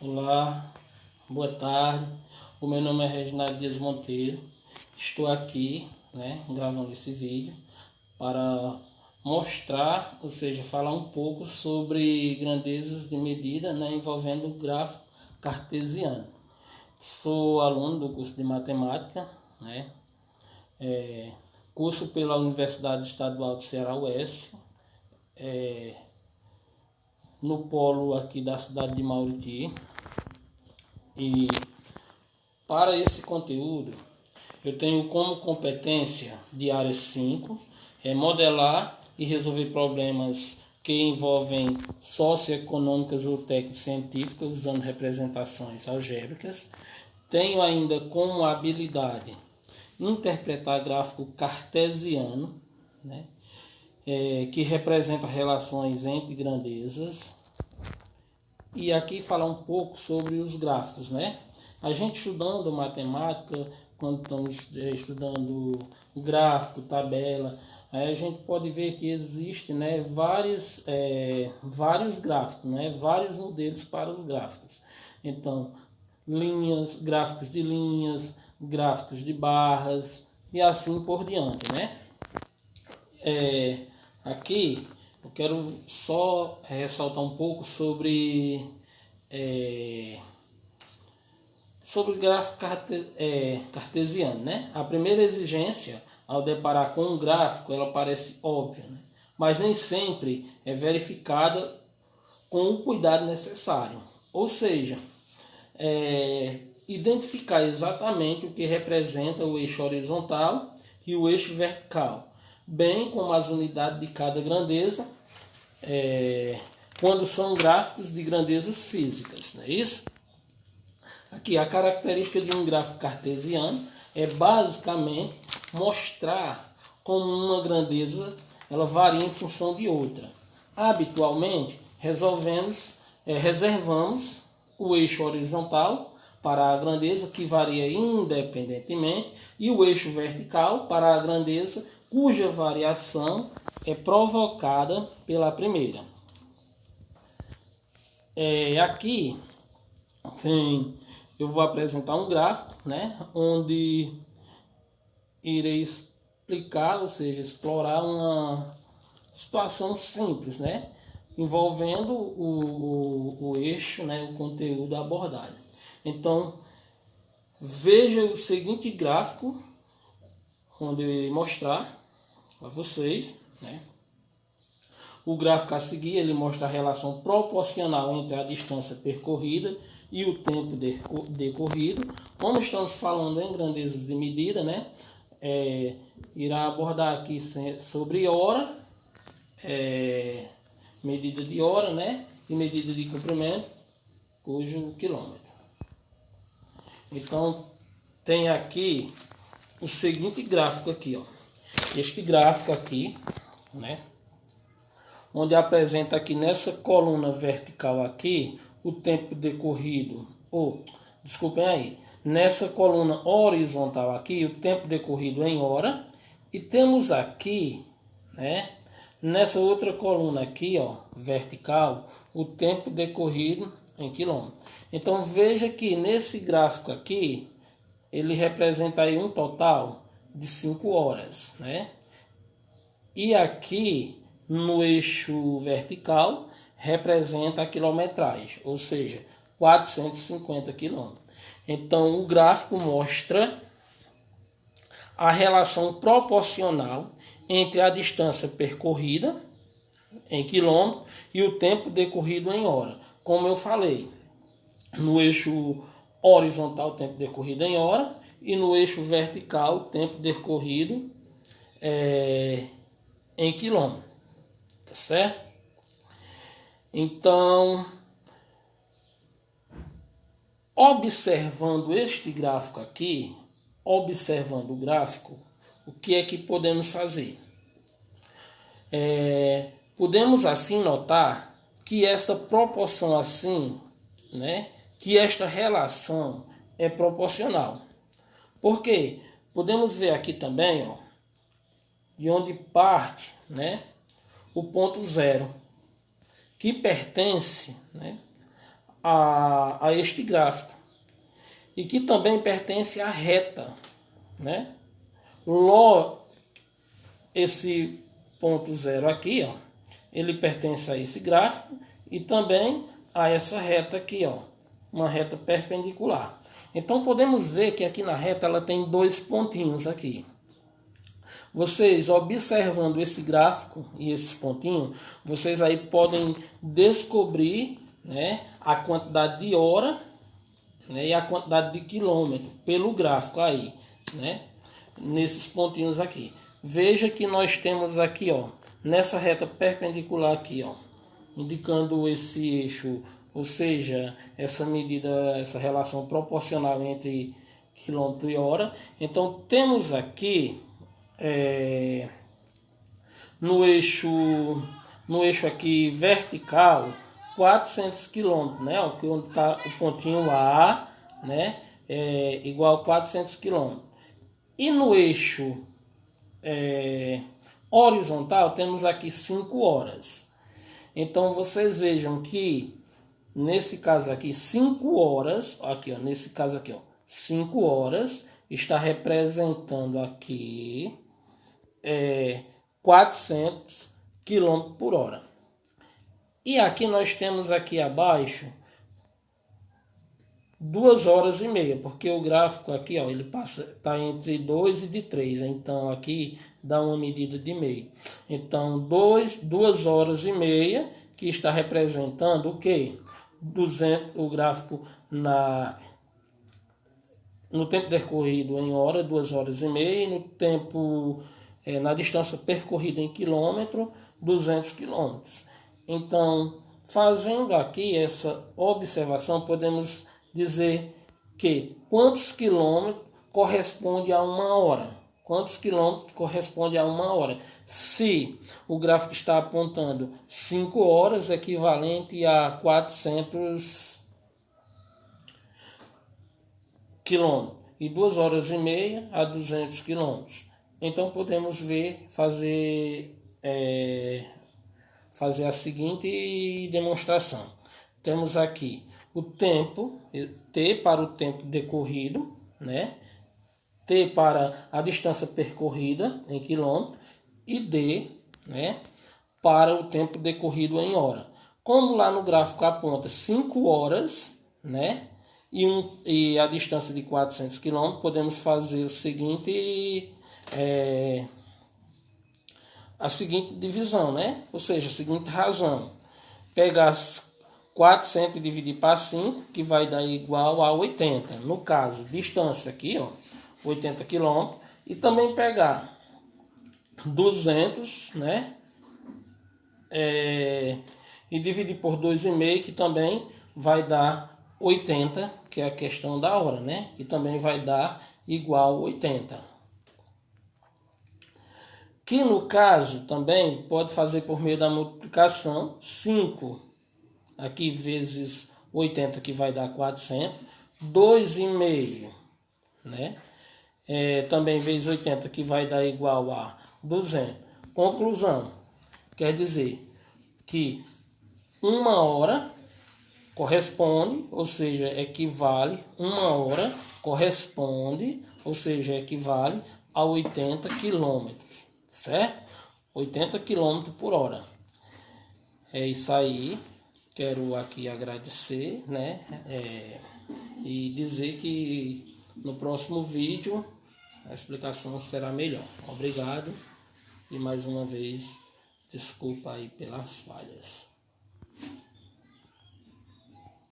Olá, boa tarde. O meu nome é Reginaldo Dias Monteiro. Estou aqui, gravando esse vídeo para mostrar, ou seja, falar um pouco sobre grandezas de medida, envolvendo o gráfico cartesiano. Sou aluno do curso de matemática, curso pela Universidade Estadual do Ceará, UES, no polo aqui da cidade de Mauriti. E para esse conteúdo eu tenho como competência de área 5 modelar e resolver problemas que envolvem socioeconômicas ou técnico-científicas usando representações algébricas. Tenho ainda como habilidade interpretar gráfico cartesiano, que representa relações entre grandezas. E aqui falar um pouco sobre os gráficos, A gente estudando matemática, quando estamos estudando gráfico, tabela, a gente pode ver que existe, vários gráficos, vários modelos para os gráficos. Então, gráficos de linhas, gráficos de barras e assim por diante, Aqui eu quero só ressaltar um pouco sobre gráfico cartesiano, A primeira exigência ao deparar com um gráfico, ela parece óbvia, mas nem sempre é verificada com o cuidado necessário. Ou seja, identificar exatamente o que representa o eixo horizontal e o eixo vertical, bem como as unidades de cada grandeza, quando são gráficos de grandezas físicas, não é isso? Aqui, a característica de um gráfico cartesiano é basicamente mostrar como uma grandeza ela varia em função de outra. Habitualmente, reservamos o eixo horizontal para a grandeza que varia independentemente e o eixo vertical para a grandeza cuja variação é provocada pela primeira. Aqui eu vou apresentar um gráfico, onde irei explicar, ou seja, explorar uma situação simples, envolvendo o eixo, o conteúdo da abordagem. Então, veja o seguinte gráfico, onde eu irei mostrar para vocês, O gráfico a seguir, ele mostra a relação proporcional entre a distância percorrida e o tempo decorrido. Como estamos falando em grandezas de medida, irá abordar aqui sobre hora, medida de hora, e medida de comprimento, cujo quilômetro. Então, tem aqui o seguinte gráfico aqui, Este gráfico aqui, onde apresenta aqui nessa coluna vertical aqui o tempo decorrido, nessa coluna horizontal aqui o tempo decorrido em hora, e temos aqui, nessa outra coluna aqui, vertical, o tempo decorrido em quilômetro. Então veja que nesse gráfico aqui ele representa aí um total de 5 horas, E aqui no eixo vertical representa a quilometragem, ou seja, 450 km. Então o gráfico mostra a relação proporcional entre a distância percorrida em quilômetro e o tempo decorrido em hora. Como eu falei, no eixo horizontal o tempo decorrido em hora e no eixo vertical o tempo decorrido em quilômetro. Tá certo? Então, observando este gráfico aqui, observando o gráfico, o que é que podemos fazer? Podemos assim notar que essa proporção assim, que esta relação é proporcional. Por quê? Podemos ver aqui também, de onde parte, o ponto zero, que pertence a este gráfico e que também pertence à reta, né? Esse ponto zero aqui, ó, ele pertence a esse gráfico e também a essa reta aqui, ó, uma reta perpendicular. Então podemos ver que aqui na reta ela tem dois pontinhos aqui. Vocês observando esse gráfico e esses pontinhos, vocês aí podem descobrir, né, a quantidade de hora, né, e a quantidade de quilômetro pelo gráfico aí, né, nesses pontinhos aqui. Veja que nós temos aqui, ó, nessa reta perpendicular aqui, ó, indicando esse eixo, ou seja, essa medida, essa relação proporcional entre quilômetro e hora. Então temos aqui no eixo aqui vertical 400 km, né? Onde está o pontinho A, né? Igual a 400 km. E no eixo horizontal temos aqui 5 horas. Então vocês vejam que nesse caso aqui 5 horas, aqui ó, nesse caso aqui ó, 5 horas está representando aqui 400 km por hora. E aqui nós temos aqui abaixo 2 horas e meia, porque o gráfico aqui, ó, ele está entre 2 e de 3, então aqui dá uma medida de meio. Então 2 horas e meia, que está representando o quê? 200, o gráfico no tempo percorrido em hora, 2 horas e meia, e no tempo na distância percorrida em quilômetro, 200 quilômetros. Então, fazendo aqui essa observação, podemos dizer que quantos quilômetros corresponde a 1 hora? Quantos quilômetros corresponde a 1 hora? Se o gráfico está apontando 5 horas, equivalente a 400 quilômetros, e 2 horas e meia a 200 quilômetros. Então podemos fazer a seguinte demonstração. Temos aqui o tempo, T para o tempo decorrido, né? T para a distância percorrida em quilômetro e D, né, para o tempo decorrido em hora. Como lá no gráfico aponta 5 horas, né, e a distância de 400 km, podemos fazer o seguinte, a seguinte divisão, né? Ou seja, a seguinte razão. Pegar 400 e dividir para 5, que vai dar igual a 80. No caso, distância aqui, ó, 80 km. E também pegar 200, né? E dividir por 2,5, que também vai dar 80, que é a questão da hora, né? Que também vai dar igual a 80. Que no caso também pode fazer por meio da multiplicação, 5 aqui vezes 80, que vai dar 400, 2,5, né? Também vezes 80, que vai dar igual a 200. Conclusão, quer dizer que 1 hora corresponde, ou seja, equivale, 1 hora corresponde, ou seja, equivale a 80 km, certo? 80 km por hora. É isso aí. Quero aqui agradecer, né? E dizer que no próximo vídeo a explicação será melhor. Obrigado e mais uma vez desculpa aí pelas falhas.